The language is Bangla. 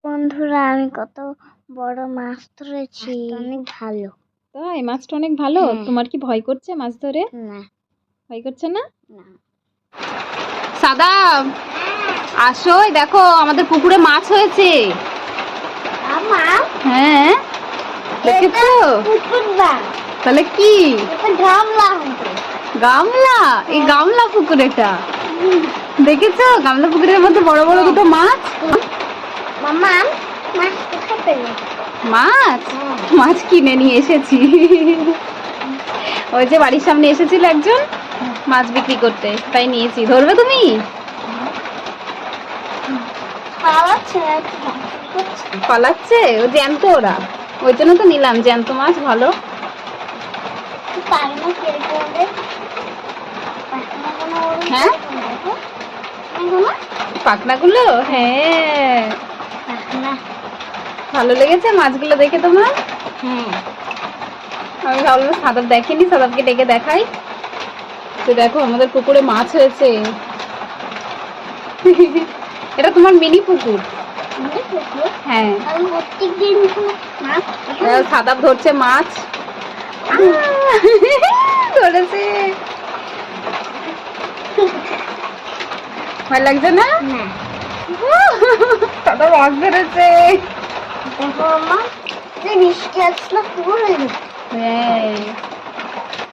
বন্ধুরা, আমি কত বড় মাছ ধরেছি। অনেক ভালো। তাই মাছটা অনেক ভালো। তোমার কি ভয় করছে মাছ ধরে? না, ভয় করছে না? না। সাদাব, আসো, দেখো আমাদের পুকুরে মাছ হয়েছে। হ্যাঁ, দেখেছো? তাহলে কি গামলা? এই গামলা পুকুর এটা। দেখেছো গামলা পুকুরের মধ্যে বড় বড় দুটো মাছ। মাছ মাছ কিনে নিয়ে এসেছি। ওই যে বাড়ির সামনে এসেছিল একজন মাছ বিক্রি করতে, তাই নিয়েছি। ধরবে তুমি? পালাচ্ছে ও জ্যান্ত, ওরা ওই জন্য তো নিলাম। জ্যান্ত মাছ ভালো। হ্যাঁ, পাখনাগুলো, হ্যাঁ ভালো লেগেছে মাছগুলো দেখে তোমার? আমি ভাবলাম সাদাব দেখেনি, সাদাবকে ডেকে দেখাই। তো দেখো আমাদের পুকুরে মাছ হয়েছে। এটা তোমার মিনি পুকুর। হ্যাঁ, সাদাব ধরছে মাছ। ধরেছে। ভয় লাগছে না? সাদাব মাছ ধরেছে। দেখো, বৃষ্টি আসলে পুরো হ্যাঁ।